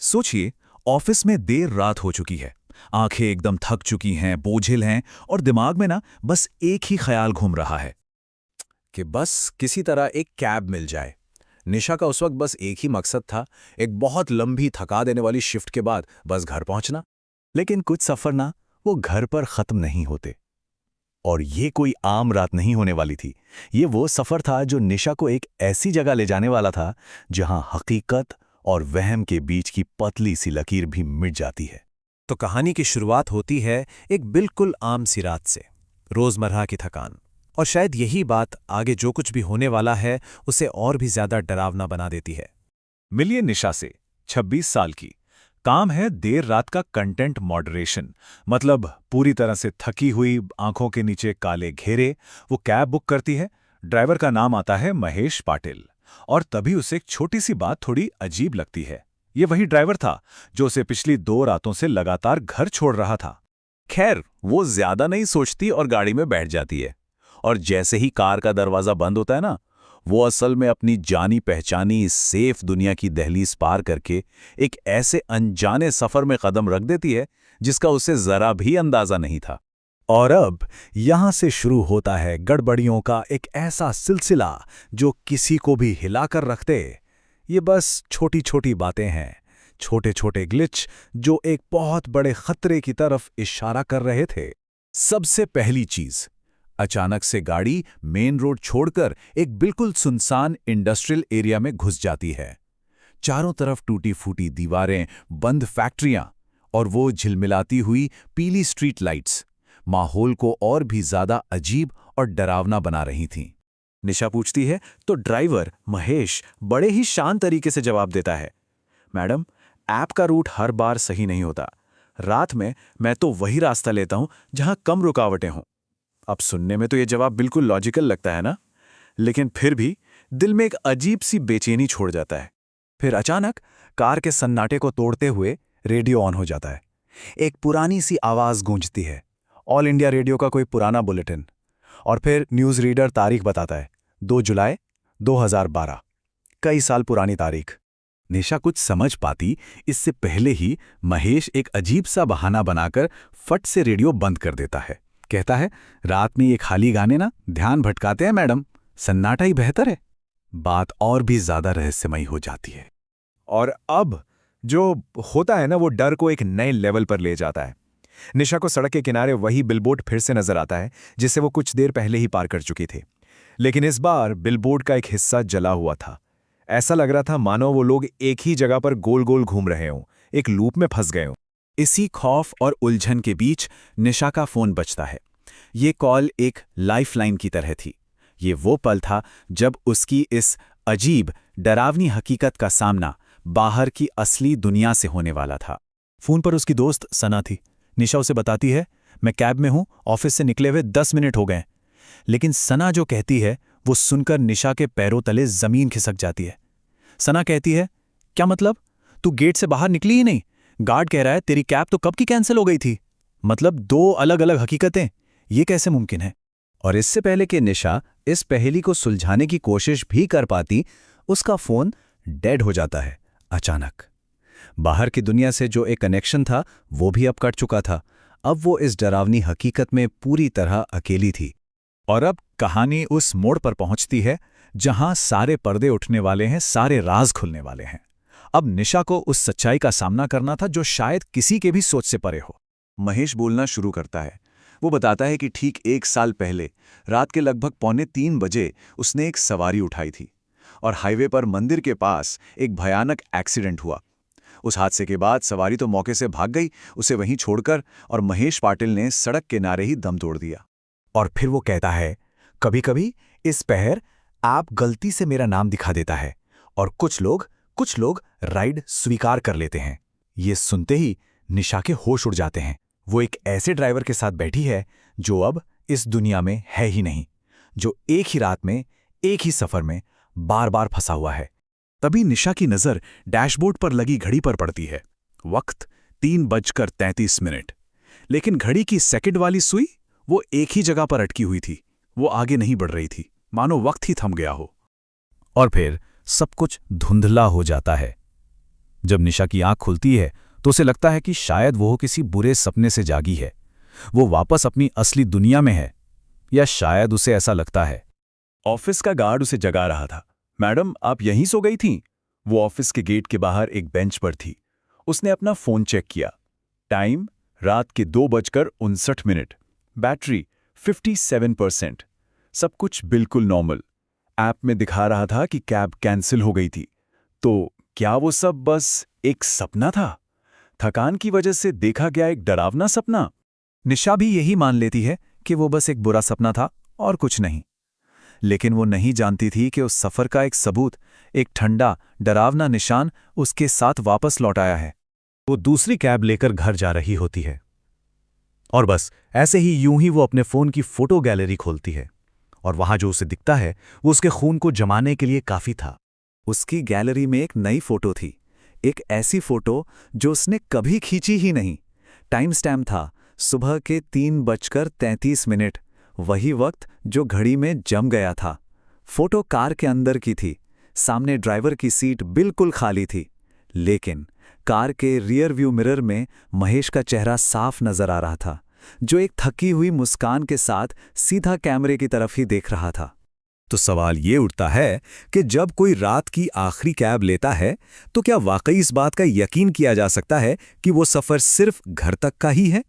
सोचिए, ऑफिस में देर रात हो चुकी है। आंखें एकदम थक चुकी हैं, बोझिल हैं और दिमाग में ना बस एक ही ख्याल घूम रहा है कि बस किसी तरह एक कैब मिल जाए। निशा का उस वक्त बस एक ही मकसद था, एक बहुत लंबी थका देने वाली शिफ्ट के बाद बस घर पहुंचना। लेकिन कुछ सफर ना वो घर पर खत्म नहीं होते। और ये कोई आम रात नहीं होने वाली थी। ये वो सफर था जो निशा को एक ऐसी जगह ले जाने वाला था जहां हकीकत और वहम के बीच की पतली सी लकीर भी मिट जाती है। तो कहानी की शुरुआत होती है एक बिल्कुल आम सी रात से, रोजमर्रा की थकान। और शायद यही बात आगे जो कुछ भी होने वाला है उसे और भी ज्यादा डरावना बना देती है। मिलिए निशा से, 26 साल की। काम है देर रात का कंटेंट मॉडरेशन। मतलब पूरी तरह से थकी हुई, आंखों के नीचे काले घेरे। वो कैब बुक करती है। ड्राइवर का नाम आता है महेश पाटिल। और तभी उसे एक छोटी सी बात थोड़ी अजीब लगती है। ये वही ड्राइवर था जो उसे पिछली 2 रातों से लगातार घर छोड़ रहा था। खैर, वो ज्यादा नहीं सोचती और गाड़ी में बैठ जाती है। और जैसे ही कार का दरवाजा बंद होता है ना, वो असल में अपनी जानी पहचानी सेफ दुनिया की दहलीज पार करके एक ऐसे अनजाने सफर में कदम रख देती है जिसका उसे जरा भी अंदाजा नहीं था। और अब यहां से शुरू होता है गड़बड़ियों का एक ऐसा सिलसिला जो किसी को भी हिलाकर रख दे। ये बस छोटी छोटी बातें हैं, छोटे छोटे ग्लिच जो एक बहुत बड़े खतरे की तरफ इशारा कर रहे थे। सबसे पहली चीज, अचानक से गाड़ी मेन रोड छोड़कर एक बिल्कुल सुनसान इंडस्ट्रियल एरिया में घुस जाती है। चारों तरफ टूटी फूटी दीवारें, बंद फैक्ट्रियां और वो झिलमिलाती हुई पीली स्ट्रीट लाइट्स माहौल को और भी ज्यादा अजीब और डरावना बना रही थीं। निशा पूछती है तो ड्राइवर महेश बड़े ही शांत तरीके से जवाब देता है, मैडम, ऐप का रूट हर बार सही नहीं होता। रात में मैं तो वही रास्ता लेता हूं जहां कम रुकावटें हों। अब सुनने में तो ये जवाब बिल्कुल लॉजिकल लगता है ना, लेकिन फिर भी दिल में एक अजीब सी बेचैनी छोड़ जाता है। फिर अचानक कार के सन्नाटे को तोड़ते हुए रेडियो ऑन हो जाता है। एक पुरानी सी आवाज गूंजती है, ऑल इंडिया रेडियो का कोई पुराना बुलेटिन। और फिर न्यूज़ रीडर तारीख बताता है, 2 जुलाई 2012। कई साल पुरानी तारीख। निशा कुछ समझ पाती इससे पहले ही महेश एक अजीब सा बहाना बनाकर फट से रेडियो बंद कर देता है। कहता है, रात में ये खाली गाने ना ध्यान भटकाते हैं मैडम, सन्नाटा ही बेहतर है। बात और भी ज्यादा रहस्यमयी हो जाती है। और अब जो होता है ना, वो डर को एक नए लेवल पर ले जाता है। निशा को सड़क के किनारे वही बिलबोर्ड फिर से नजर आता है जिसे वो कुछ देर पहले ही पार कर चुकी थी। लेकिन इस बार बिलबोर्ड का एक हिस्सा जला हुआ था। ऐसा लग रहा था मानो वो लोग एक ही जगह पर गोल गोल घूम रहे हों, एक लूप में फंस गए हों। इसी खौफ और उलझन के बीच निशा का फोन बजता है। ये कॉल एक लाइफलाइन की तरह थी। ये वो पल था जब उसकी इस अजीब, डरावनी हकीकत का सामना बाहर की असली दुनिया से होने वाला था। फोन पर उसकी दोस्त सना थी। निशा उसे बताती है, मैं कैब में हूं, ऑफिस से निकले हुए 10 मिनट हो गए। लेकिन सना जो कहती है वो सुनकर निशा के पैरों तले जमीन खिसक जाती है। सना कहती है, क्या मतलब? तू गेट से बाहर निकली ही नहीं? गार्ड कह रहा है तेरी कैब तो कब की कैंसिल हो गई थी। मतलब 2 अलग अलग हकीकतें, ये कैसे मुमकिन है? और इससे पहले कि निशा इस पहेली को सुलझाने की कोशिश भी कर पाती, उसका फोन डेड हो जाता है अचानक। बाहर की दुनिया से जो एक कनेक्शन था वो भी अब कट चुका था। अब वो इस डरावनी हकीकत में पूरी तरह अकेली थी। और अब कहानी उस मोड़ पर पहुंचती है जहां सारे पर्दे उठने वाले हैं, सारे राज खुलने वाले हैं। अब निशा को उस सच्चाई का सामना करना था जो शायद किसी के भी सोच से परे हो। महेश बोलना शुरू करता है। वो बताता है कि ठीक 1 साल पहले रात के लगभग 2:45 उसने एक सवारी उठाई थी और हाईवे पर मंदिर के पास एक भयानक एक्सीडेंट हुआ। उस हादसे के बाद सवारी तो मौके से भाग गई, उसे वहीं छोड़कर, और महेश पाटिल ने सड़क किनारे ही दम तोड़ दिया। और फिर वो कहता है, कभी कभी इस पहर आप गलती से मेरा नाम दिखा देता है और कुछ लोग राइड स्वीकार कर लेते हैं। ये सुनते ही निशा के होश उड़ जाते हैं। वो एक ऐसे ड्राइवर के साथ बैठी है जो अब इस दुनिया में है ही नहीं, जो एक ही रात में, एक ही सफर में बार बार फंसा हुआ है। तभी निशा की नजर डैशबोर्ड पर लगी घड़ी पर पड़ती है। वक्त 3:33। लेकिन घड़ी की सेकंड वाली सुई वो एक ही जगह पर अटकी हुई थी। वो आगे नहीं बढ़ रही थी, मानो वक्त ही थम गया हो। और फिर सब कुछ धुंधला हो जाता है। जब निशा की आंख खुलती है तो उसे लगता है कि शायद वो किसी बुरे सपने से जागी है, वो वापस अपनी असली दुनिया में है, या शायद उसे ऐसा लगता है। ऑफिस का गार्ड उसे जगा रहा था। मैडम, आप यहीं सो गई थीं? वो ऑफिस के गेट के बाहर एक बेंच पर थी। उसने अपना फोन चेक किया। टाइम रात के 2:59। बैटरी 57%। सब कुछ बिल्कुल नॉर्मल। ऐप में दिखा रहा था कि कैब कैंसिल हो गई थी। तो क्या वो सब बस एक सपना था? थकान की वजह से देखा गया एक डरावना सपना? निशा भी यही मान लेती है कि वो बस एक बुरा सपना था और कुछ नहीं। लेकिन वो नहीं जानती थी कि उस सफर का एक सबूत, एक ठंडा डरावना निशान उसके साथ वापस लौट आया है। वो दूसरी कैब लेकर घर जा रही होती है और बस ऐसे ही यूं ही वो अपने फोन की फोटो गैलरी खोलती है और वहां जो उसे दिखता है वो उसके खून को जमाने के लिए काफी था। उसकी गैलरी में एक नई फोटो थी, एक ऐसी फोटो जो उसने कभी खींची ही नहीं। टाइम स्टैम्प था सुबह के 3:33, वही वक्त जो घड़ी में जम गया था। फोटो कार के अंदर की थी, सामने ड्राइवर की सीट बिल्कुल खाली थी, लेकिन कार के रियर व्यू मिरर में महेश का चेहरा साफ नजर आ रहा था, जो एक थकी हुई मुस्कान के साथ सीधा कैमरे की तरफ ही देख रहा था। तो सवाल ये उठता है कि जब कोई रात की आखिरी कैब लेता है तो क्या वाकई इस बात का यकीन किया जा सकता है कि वो सफ़र सिर्फ घर तक का ही है?